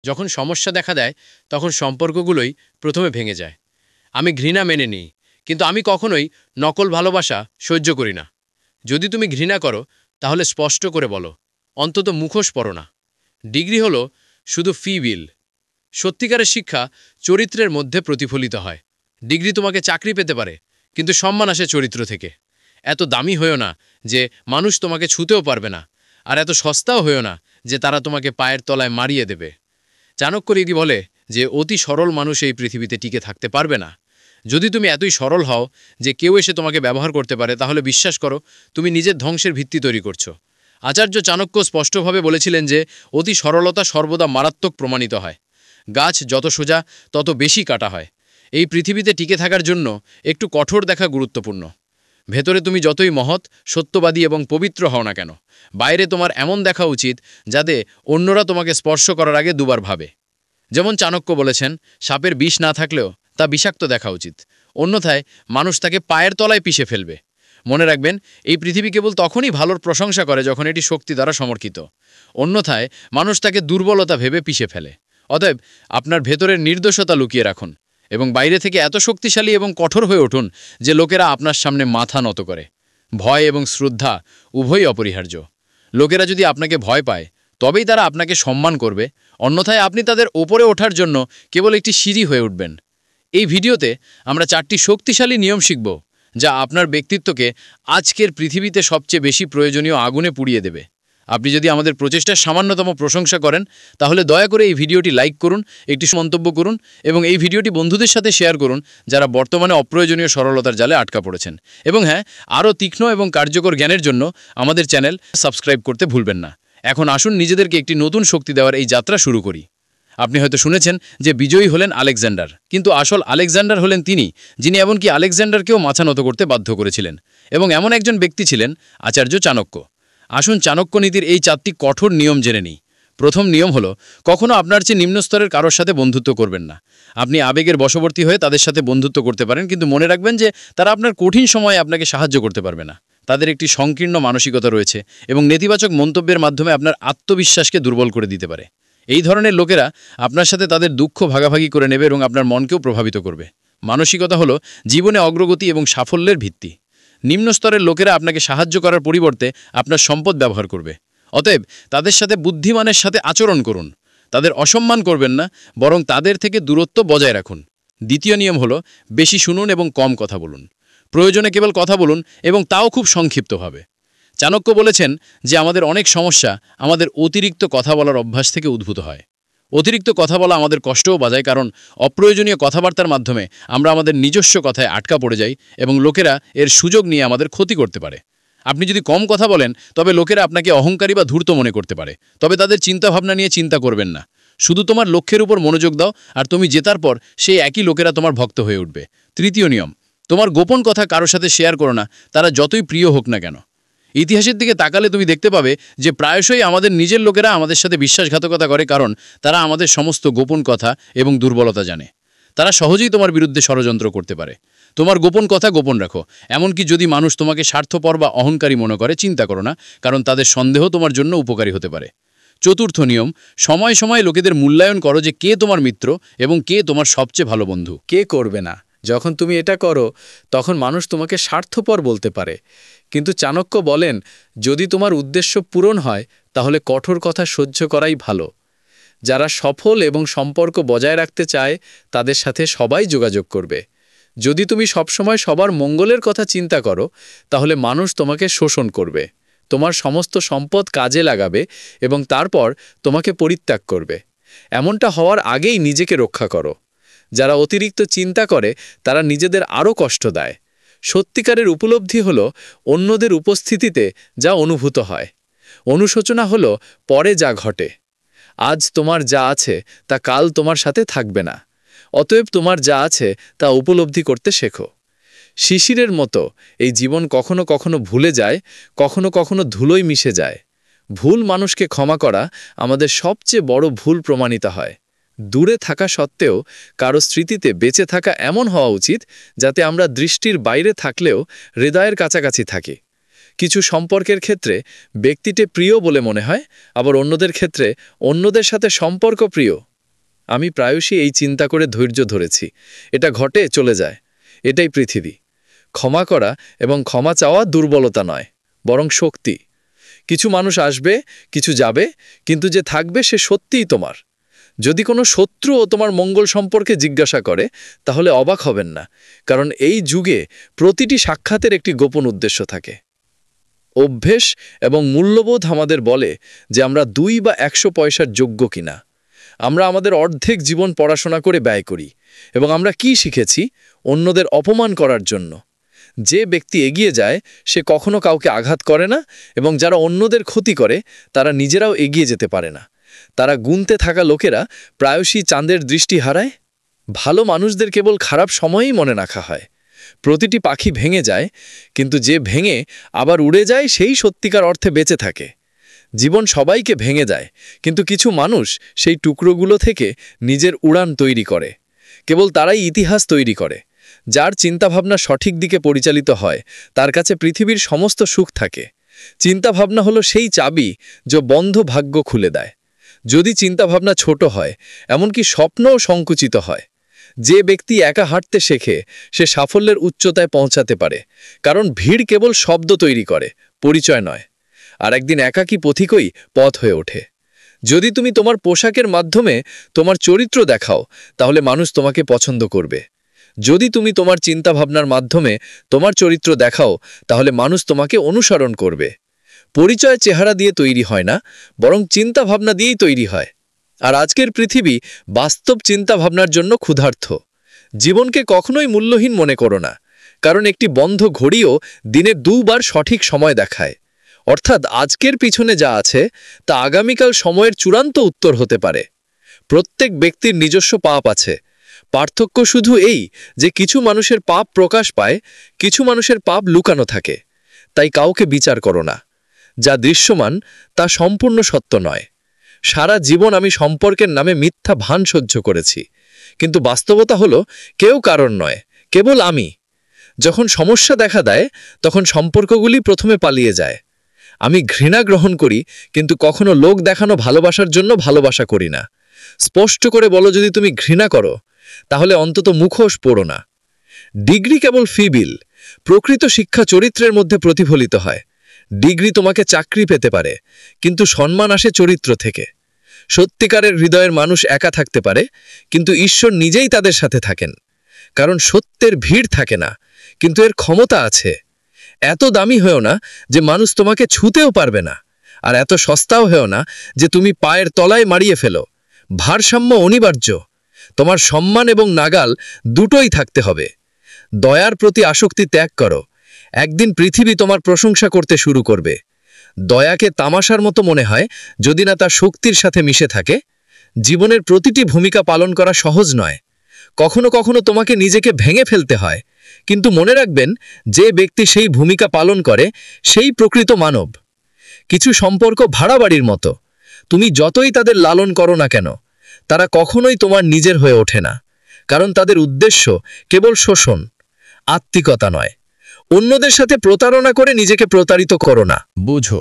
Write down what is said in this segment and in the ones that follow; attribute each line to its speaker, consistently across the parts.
Speaker 1: যখন সমস্যা দেখা দেয় তখন সম্পর্কগুলোই প্রথমে ভেঙে যায়। আমি ঘৃণা মেনে নিই, কিন্তু আমি কখনোই নকল ভালোবাসা সহ্য করি না। যদি তুমি ঘৃণা করো তাহলে স্পষ্ট করে বলো, অন্তত মুখোশ পরো না। ডিগ্রি হলো শুধু ফি বিল। সত্যিকারের শিক্ষা চরিত্রের মধ্যে প্রতিফলিত হয়। ডিগ্রি তোমাকে চাকরি পেতে পারে, কিন্তু সম্মান আসে চরিত্র থেকে। এত দামি হয়েও না যে মানুষ তোমাকে ছুঁতেও পারবে না, আর এত সস্তাও হয়েও না যে তারা তোমাকে পায়ের তলায় মারিয়ে দেবে। চাণক্য রীতি বলে যে অতি সরল মানুষ এই পৃথিবীতে টিকে থাকতে পারবে না। যদি তুমি এতই সরল হও যে কেউ এসে তোমাকে ব্যবহার করতে পারে, তাহলে বিশ্বাস করো তুমি নিজের ধ্বংসের ভিত্তি তৈরি করছো। আচার্য চাণক্য স্পষ্টভাবে বলেছিলেন যে অতি সরলতা সর্বদা মারাত্মক প্রমাণিত হয়। গাছ যত সোজা তত বেশি কাটা হয়। এই পৃথিবীতে টিকে থাকার জন্য একটু কঠোর দেখা গুরুত্বপূর্ণ। ভেতরে তুমি যতই মহৎ, সত্যবাদী এবং পবিত্র হও না কেন, বাইরে তোমার এমন দেখা উচিত যাতে অন্যরা তোমাকে স্পর্শ করার আগে দুবার ভাবে। যেমন চাণক্য বলেছেন, সাপের বিষ না থাকলেও তা বিষাক্ত দেখা উচিত, অন্যথায় মানুষ তাকে পায়ের তলায় পিষে ফেলবে। মনে রাখবেন, এই পৃথিবী কেবল তখনই ভালোর প্রশংসা করে যখন এটি শক্তি দ্বারা সমর্থিত, অন্যথায় মানুষ তাকে দুর্বলতা ভেবে পিষে ফেলে। অতএব আপনার ভেতরের নির্দোষতা লুকিয়ে রাখুন এবং বাইরে থেকে এত শক্তিশালী এবং কঠোর হয়ে উঠুন যে লোকেরা আপনার সামনে মাথা নত করে। ভয় এবং শ্রদ্ধা উভয়ই অপরিহার্য। লোকেরা যদি আপনাকে ভয় পায় তবেই তারা আপনাকে সম্মান করবে, অন্যথায় আপনি তাদের ওপরে ওঠার জন্য কেবল একটি সিঁড়ি হয়ে উঠবেন। এই ভিডিওতে আমরা 4টি শক্তিশালী নিয়ম শিখব যা আপনার ব্যক্তিত্বকে আজকের পৃথিবীতে সবচেয়ে বেশি প্রয়োজনীয় আগুনে পুড়িয়ে দেবে। আপনি যদি আমাদের প্রচেষ্টার সামান্যতম প্রশংসা করেন তাহলে দয়া করে এই ভিডিওটি লাইক করুন, একটি মন্তব্য করুন এবং এই ভিডিওটি বন্ধুদের সাথে শেয়ার করুন যারা বর্তমানে অপ্রয়োজনীয় সরলতার জালে আটকা পড়েছেন। এবং হ্যাঁ, আরও তীক্ষ্ণ এবং কার্যকর জ্ঞানের জন্য আমাদের চ্যানেল সাবস্ক্রাইব করতে ভুলবেন না। এখন আসুন নিজেদেরকে একটি নতুন শক্তি দেওয়ার এই যাত্রা শুরু করি। আপনি হয়তো শুনেছেন যে বিজয়ী হলেন আলেকজান্ডার, কিন্তু আসল আলেকজান্ডার হলেন তিনি যিনি এমনকি আলেকজান্ডারকেও মাথা নত করতে বাধ্য করেছিলেন। এবং এমন একজন ব্যক্তি ছিলেন আচার্য চাণক্য। আসুন চাণক্য নীতির এই 4টি কঠোর নিয়ম জেনে নিই। প্রথম নিয়ম হলো, কখনো আপনার চেয়ে নিম্ন স্তরের কারোর সাথে বন্ধুত্ব করবেন না। আপনি আবেগের বশবর্তী হয়ে তাদের সাথে বন্ধুত্ব করতে পারেন, কিন্তু মনে রাখবেন যে তারা আপনার কঠিন সময়ে আপনাকে সাহায্য করতে পারবে না। তাদের একটি সংকীর্ণ মানসিকতা রয়েছে এবং নেতিবাচক মন্তব্যের মাধ্যমে আপনার আত্মবিশ্বাসকে দুর্বল করে দিতে পারে। এই ধরনের লোকেরা আপনার সাথে তাদের দুঃখ ভাগাভাগি করে নেবে এবং আপনার মনকেও প্রভাবিত করবে। মানসিকতা হলো জীবনে অগ্রগতি এবং সাফল্যের ভিত্তি। নিম্ন স্তরের লোকেরা আপনাকে সাহায্য করার পরিবর্তে আপনার সম্পদ ব্যবহার করবে। অতএব তাদের সাথে বুদ্ধিমানের সাথে আচরণ করুন। তাদের অসম্মান করবেন না, বরং তাদের থেকে দূরত্ব বজায় রাখুন। দ্বিতীয় নিয়ম হলো, বেশি শুনুন এবং কম কথা বলুন। প্রয়োজনে কেবল কথা বলুন এবং তাও খুব সংক্ষিপ্তভাবে। চাণক্য বলেছেন যে আমাদের অনেক সমস্যা আমাদের অতিরিক্ত কথা বলার অভ্যাস থেকে উদ্ভূত হয়। অতিরিক্ত কথা বলা আমাদের কষ্টও বাজায়, কারণ অপ্রয়োজনীয় কথাবার্তার মাধ্যমে আমরা আমাদের নিজস্ব কথায় আটকা পড়ে যাই এবং লোকেরা এর সুযোগ নিয়ে আমাদের ক্ষতি করতে পারে। আপনি যদি কম কথা বলেন তবে লোকেরা আপনাকে অহংকারী বা ধূর্ত মনে করতে পারে, তবে তাদের চিন্তাভাবনা নিয়ে চিন্তা করবেন না। শুধু তোমার লক্ষ্যের উপর মনোযোগ দাও, আর তুমি জেতার পর সেই একই লোকেরা তোমার ভক্ত হয়ে উঠবে। তৃতীয় নিয়ম, তোমার গোপন কথা কারোর সাথে শেয়ার করো না, তারা যতই প্রিয় হোক না কেন। ইতিহাসের দিকে তাকালে তুমি দেখতে পাবে যে প্রায়শই আমাদের নিজের লোকেরা আমাদের সাথে বিশ্বাসঘাতকতা করে, কারণ তারা আমাদের সমস্ত গোপন কথা এবং দুর্বলতা জানে। তারা সহজেই তোমার বিরুদ্ধে ষড়যন্ত্র করতে পারে। তোমার গোপন কথা গোপন রাখো। এমনকি যদি মানুষ তোমাকে স্বার্থপর বা অহংকারী মনে করে, চিন্তা করো না, কারণ তাদের সন্দেহ তোমার জন্য উপকারী হতে পারে। চতুর্থ নিয়ম, সময় সময় লোকেদের মূল্যায়ন করো যে কে তোমার মিত্র এবং কে তোমার সবচেয়ে ভালো বন্ধু।
Speaker 2: কে করবে না? যখন তুমি এটা করো তখন মানুষ তোমাকে স্বার্থপর বলতে পারে, কিন্তু চাণক্য বলেন, যদি তোমার উদ্দেশ্য পূরণ হয় তাহলে কঠোর কথা সহ্য করাই ভালো। যারা সফল এবং সম্পর্ক বজায় রাখতে চায় তাদের সাথে সবাই যোগাযোগ করবে। যদি তুমি সবসময় সবার মঙ্গলের কথা চিন্তা করো তাহলে মানুষ তোমাকে শোষণ করবে, তোমার সমস্ত সম্পদ কাজে লাগাবে এবং তারপর তোমাকে পরিত্যাগ করবে। এমনটা হওয়ার আগেই নিজেকে রক্ষা করো। যারা অতিরিক্ত চিন্তা করে তারা নিজেদের আরও কষ্ট দেয়। সত্যিকারের উপলব্ধি হলো অন্যদের উপস্থিতিতে যা অনুভূত হয়। অনুশোচনা হলো পরে যা ঘটে। আজ তোমার যা আছে তা কাল তোমার সাথে থাকবে না। অতএব তোমার যা আছে তা উপলব্ধি করতে শেখো। শিশিরের মতো এই জীবন কখনো কখনো ভুলে যায়, কখনো কখনো ধুলোয় মিশে যায়। ভুল মানুষকে ক্ষমা করা আমাদের সবচেয়ে বড় ভুল প্রমাণিত হয়। দূরে থাকা সত্ত্বেও কারো স্মৃতিতে বেঁচে থাকা এমন হওয়া উচিত যাতে আমরা দৃষ্টির বাইরে থাকলেও হৃদয়ের কাছাকাছি থাকি। কিছু সম্পর্কের ক্ষেত্রে ব্যক্তিটি প্রিয় বলে মনে হয়, আবার অন্যদের ক্ষেত্রে অন্যদের সাথে সম্পর্ক প্রিয়। আমি প্রায়শই এই চিন্তা করে ধৈর্য ধরেছি। এটা ঘটে, চলে যায়। এটাই পৃথিবী। ক্ষমা করা এবং ক্ষমা চাওয়া দুর্বলতা নয়, বরং শক্তি। কিছু মানুষ আসবে, কিছু যাবে, কিন্তু যে থাকবে সে সত্যিই তোমার। যদি কোনো শত্রুও তোমার মঙ্গল সম্পর্কে জিজ্ঞাসা করে, তাহলে অবাক হবেন না, কারণ এই যুগে প্রতিটি সাক্ষাতের একটি গোপন উদ্দেশ্য থাকে। অভ্যেস এবং মূল্যবোধ আমাদের বলে যে আমরা 2 বা 100 পয়সার যোগ্য কিনা। আমরা আমাদের অর্ধেক জীবন পড়াশোনা করে ব্যয় করি, এবং আমরা কি শিখেছি? অন্যদের অপমান করার জন্য। যে ব্যক্তি এগিয়ে যায় সে কখনো কাউকে আঘাত করে না, এবং যারা অন্যদের ক্ষতি করে তারা নিজেরাও এগিয়ে যেতে পারে না। তারা গুনতে থাকা লোকেরা প্রায়শই চাঁদের দৃষ্টি হারায়। ভালো মানুষদের কেবল খারাপ সময়েই মনে রাখা হয়। প্রতিটি পাখি ভেঙে যায়, কিন্তু যে ভেঙে আবার উড়ে যায় সেই সত্যিকার অর্থে বেঁচে থাকে। জীবন সবাইকে ভেঙে যায়, কিন্তু কিছু মানুষ সেই টুকরোগুলো থেকে নিজের উড়ান তৈরি করে। কেবল তারাই ইতিহাস তৈরি করে। যার চিন্তাভাবনা সঠিক দিকে পরিচালিত হয়, তার কাছে পৃথিবীর সমস্ত সুখ থাকে। চিন্তাভাবনা হলো সেই চাবি যা বন্ধ ভাগ্য খুলে দেয়। যদি চিন্তাভাবনা ছোট হয়, এমনকি স্বপ্নও সংকুচিত হয়। যে ব্যক্তি একা হাঁটতে শেখে সে সাফল্যের উচ্চতায় পৌঁছাতে পারে, কারণ ভিড় কেবল শব্দ তৈরি করে, পরিচয় নয়। আর একদিন একাকী পথিকই পথ হয়ে ওঠে। যদি তুমি তোমার পোশাকের মাধ্যমে তোমার চরিত্র দেখাও, তাহলে মানুষ তোমাকে পছন্দ করবে। যদি তুমি তোমার চিন্তাভাবনার মাধ্যমে তোমার চরিত্র দেখাও, তাহলে মানুষ তোমাকে অনুসরণ করবে। পরিচয় চেহারা দিয়ে তৈরি হয় না, বরং চিন্তাভাবনা দিয়েই তৈরি হয়। আর আজকের পৃথিবী বাস্তব চিন্তাভাবনার জন্য ক্ষুধার্ত। জীবনকে কখনোই মূল্যহীন মনে করো না, কারণ একটি বন্ধ ঘড়িও দিনে 2 বার সঠিক সময় দেখায়। অর্থাৎ আজকের পিছনে যা আছে তা আগামীকাল সময়ের চূড়ান্ত উত্তর হতে পারে। প্রত্যেক ব্যক্তির নিজস্ব পাপ আছে। পার্থক্য শুধু এই যে কিছু মানুষের পাপ প্রকাশ পায়, কিছু মানুষের পাপ লুকানো থাকে। তাই কাউকে বিচার করো না। যা দৃশ্যমান তা সম্পূর্ণ সত্য নয়। সারা জীবন আমি সম্পর্কের নামে মিথ্যা ভান সহ্য করেছি, কিন্তু বাস্তবতা হলো কেউ কারণ নয়, কেবল আমি। যখন সমস্যা দেখা দেয়, তখন সম্পর্কগুলি প্রথমে পালিয়ে যায়। আমি ঘৃণা গ্রহণ করি, কিন্তু কখনো লোক দেখানো ভালোবাসার জন্য ভালোবাসা করি না। স্পষ্ট করে বলো, যদি তুমি ঘৃণা করো, তাহলে অন্তত মুখোশ পড়ো না। ডিগ্রি কেবল ফি বিল। প্রকৃত শিক্ষা চরিত্রের মধ্যে প্রতিফলিত হয়। ডিগ্রি তোমাকে চাকরি পেতে পারে, কিন্তু সম্মান আসে চরিত্র থেকে। সত্যিকারের হৃদয়ের মানুষ একা থাকতে পারে, কিন্তু ঈশ্বর নিজেই তাদের সাথে থাকেন। কারণ সত্যের ভিড় থাকে না, কিন্তু এর ক্ষমতা আছে। এত দামি হয়েও না যে মানুষ তোমাকে ছুঁতেও পারবে না, আর এত সস্তাও হয়েও না যে তুমি পায়ের তলায় মারিয়ে ফেলো। ভারসাম্য অনিবার্য। তোমার সম্মান এবং নাগাল দুটোই থাকতে হবে। দয়ার প্রতি আসক্তি ত্যাগ করো। একদিন পৃথিবী তোমার প্রশংসা করতে শুরু করবে। দয়াকে তামাশার মতো মনে হয় যদি না তার শক্তির সাথে মিশে থাকে। জীবনের প্রতিটি ভূমিকা পালন করা সহজ নয়। কখনো কখনো তোমাকে নিজেকে ভেঙে ফেলতে হয়, কিন্তু মনে রাখবেন, যে ব্যক্তি সেই ভূমিকা পালন করে সেই প্রকৃত মানব। কিছু সম্পর্ক ভাড়া বাড়ির মতো। তুমি যতই তাদের লালন করো না কেন, তারা কখনোই তোমার নিজের হয়ে ওঠে না, কারণ তাদের উদ্দেশ্য কেবল শোষণ, আত্মিকতা নয়। অন্যদের সাথে প্রতারণা করে নিজেকে প্রতারিত করো না।
Speaker 3: বুঝো,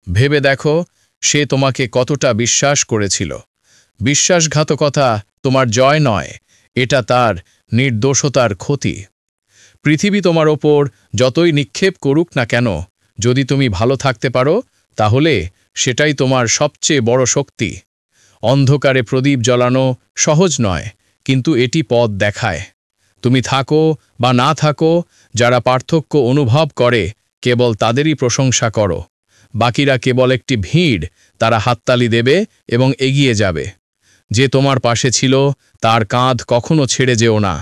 Speaker 3: ভেবে দেখো সে তোমাকে কতটা বিশ্বাস করেছিল। বিশ্বাসঘাতকতা তোমার জয় নয়, এটা তার নির্দোষতার ক্ষতি। পৃথিবী তোমার ওপর যতই নিক্ষেপ করুক না কেন, যদি তুমি ভালো থাকতে পারো, তাহলে সেটাই তোমার সবচেয়ে বড় শক্তি। অন্ধকারে প্রদীপ জ্বালানো সহজ নয়, কিন্তু এটি পথ দেখায়। তুমি থাকো বা না থাকো, যারা পার্থক্য অনুভব করে কেবল তাদেরই প্রশংসা করো। বাকিরা কেবল একটি ভিড়, তারা হাততালি দেবে এবং এগিয়ে যাবে। যে তোমার পাশে ছিল তার কাঁধ কখনো ছেড়ে যেও না।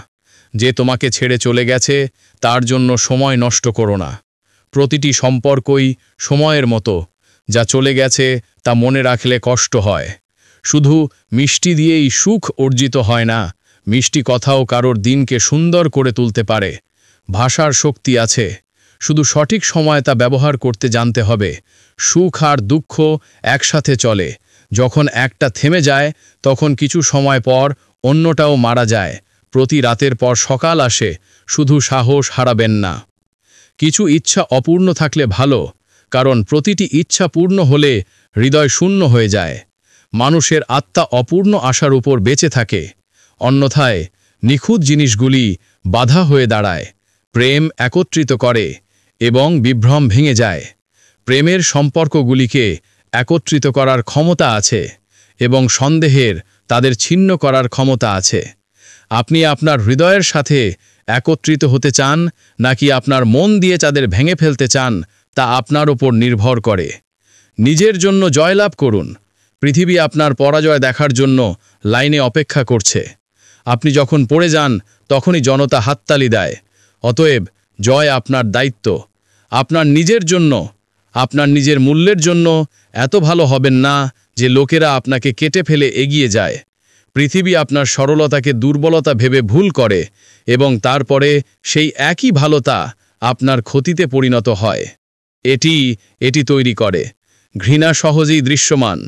Speaker 3: যে তোমাকে ছেড়ে চলে গেছে তার জন্য সময় নষ্ট করো না। প্রতিটি সম্পর্কই সময়ের মতো, যা চলে গেছে তা মনে রাখলে কষ্ট হয়। শুধু মিষ্টি দিয়েই সুখ অর্জিত হয় না, মিষ্টি কথাও কারোর দিনকে সুন্দর করে তুলতে পারে। ভাষার শক্তি আছে, শুধু সঠিক সময় তা ব্যবহার করতে জানতে হবে। সুখ আর দুঃখ একসাথে চলে। যখন একটা থেমে যায়, তখন কিছু সময় পর অন্যটাও মারা যায়। প্রতি রাতের পর সকাল আসে, শুধু সাহস হারাবেন না। কিছু ইচ্ছা অপূর্ণ থাকলে ভালো, কারণ প্রতিটি ইচ্ছা পূর্ণ হলে হৃদয় শূন্য হয়ে যায়। মানুষের আত্মা অপূর্ণ আশার উপর বেঁচে থাকে। অন্যথায় নিখুঁত জিনিসগুলি বাধা হয়ে দাঁড়ায়। প্রেম একত্রিত করে এবং বিভ্রম ভেঙে যায়। প্রেমের সম্পর্কগুলিকে একত্রিত করার ক্ষমতা আছে এবং সন্দেহের তাদের ছিন্ন করার ক্ষমতা আছে। আপনি আপনার হৃদয়ের সাথে একত্রিত হতে চান নাকি আপনার মন দিয়ে তাদের ভেঙে ফেলতে চান, তা আপনার ওপর নির্ভর করে। নিজের জন্য জয়লাভ করুন। পৃথিবী আপনার পরাজয় দেখার জন্য লাইনে অপেক্ষা করছে। আপনি যখন পড়ে যান তখনই জনতা হাততালি দেয়। অতএব জয় আপনার দায়িত্ব। আপনার নিজের জন্য, আপনার নিজের মূল্যের জন্য এত ভালো হবেন না যে লোকেরা আপনাকে কেটে ফেলে এগিয়ে যায়। পৃথিবী আপনার সরলতাকে দুর্বলতা ভেবে ভুল করে এবং তারপরে সেই একই ভালোতা আপনার ক্ষতিতে পরিণত হয়। এটি তৈরি করে ঘৃণা। সহজেই দৃশ্যমান,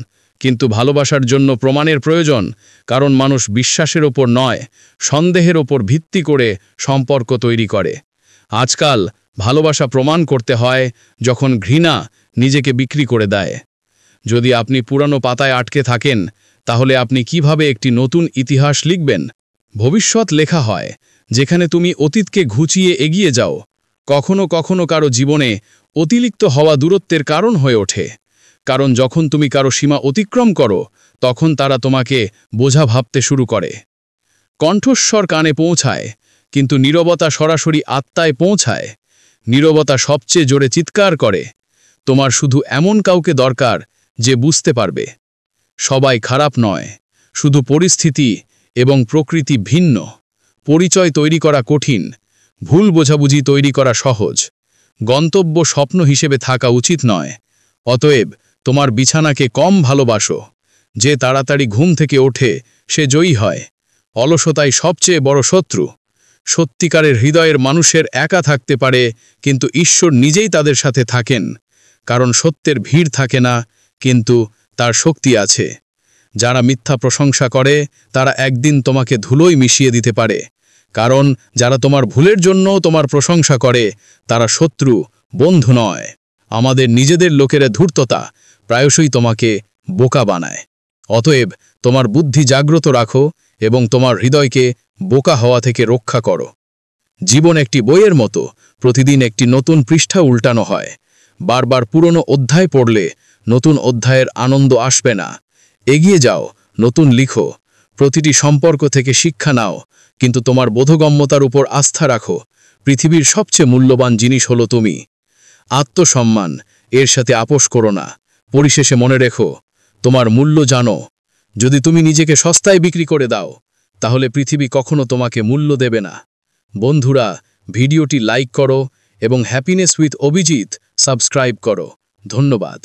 Speaker 3: কিন্তু ভালোবাসার জন্য প্রমাণের প্রয়োজন। কারণ মানুষ বিশ্বাসের ওপর নয়, সন্দেহের ওপর ভিত্তি করে সম্পর্ক তৈরি করে। আজকাল ভালোবাসা প্রমাণ করতে হয় যখন ঘৃণা নিজেকে বিক্রি করে দেয়। যদি আপনি পুরানো পাতায় আটকে থাকেন, তাহলে আপনি কিভাবে একটি নতুন ইতিহাস লিখবেন? ভবিষ্যৎ লেখা হয় যেখানে তুমি অতীতকে ঘুচিয়ে এগিয়ে যাও। কখনো কখনো কারো জীবনে অতিরিক্ত হওয়া দূরত্বের কারণ হয়ে ওঠে। কারণ যখন তুমি কারো সীমা অতিক্রম করো, তখন তারা তোমাকে বোঝা ভাবতে শুরু করে। কণ্ঠস্বর কানে পৌঁছায়, কিন্তু নীরবতা সরাসরি আত্মায় পৌঁছায়। নীরবতা সবচেয়ে জোরে চিৎকার করে, তোমার শুধু এমন কাউকে দরকার যে বুঝতে পারবে। সবাই খারাপ নয়, শুধু পরিস্থিতি এবং প্রকৃতি ভিন্ন। পরিচয় তৈরি করা কঠিন, ভুল বোঝাবুঝি তৈরি করা সহজ। গন্তব্য স্বপ্ন হিসেবে থাকা উচিত নয়। অতএব তোমার বিছানাকে কম ভালোবাসো। যে তাড়াতাড়ি ঘুম থেকে ওঠে সে জয়ী হয়। অলসতাই সবচেয়ে বড় শত্রু। সত্যিকারের হৃদয়ের মানুষের একা থাকতে পারে, কিন্তু ঈশ্বর নিজেই তাদের সাথে থাকেন। কারণ সত্যের ভিড় থাকে না, কিন্তু তার শক্তি আছে। যারা মিথ্যা প্রশংসা করে তারা একদিন তোমাকে ধুলোয় মিশিয়ে দিতে পারে। কারণ যারা তোমার ভুলের জন্য তোমার প্রশংসা করে তারা শত্রু, বন্ধু নয়। আমাদের নিজেদের লোকেরা ধূর্ততা প্রায়শই তোমাকে বোকা বানায়। অতএব তোমার বুদ্ধি জাগ্রত রাখো এবং তোমার হৃদয়কে বোকা হওয়া থেকে রক্ষা করো। জীবন একটি বইয়ের মতো, প্রতিদিন একটি নতুন পৃষ্ঠা উল্টানো হয়। বারবার পুরনো অধ্যায় পড়লে নতুন অধ্যায়ের আনন্দ আসবে না। এগিয়ে যাও, নতুন লিখো। প্রতিটি সম্পর্ক থেকে শিক্ষা নাও, কিন্তু তোমার বোধগম্যতার উপর আস্থা রাখো। পৃথিবীর সবচেয়ে মূল্যবান জিনিস হলো তুমি। আত্মসম্মান, এর সাথে আপোষ করো না। পরিশেষে মনে রেখো, তোমার মূল্য জানো। যদি তুমি নিজেকে সস্তায় বিক্রি করে দাও, তাহলে পৃথিবী কখনো তোমাকে মূল্য দেবে না। বন্ধুরা, ভিডিওটি লাইক করো এবং হ্যাপিনেস উইথ অভিজিৎ সাবস্ক্রাইব করো। ধন্যবাদ।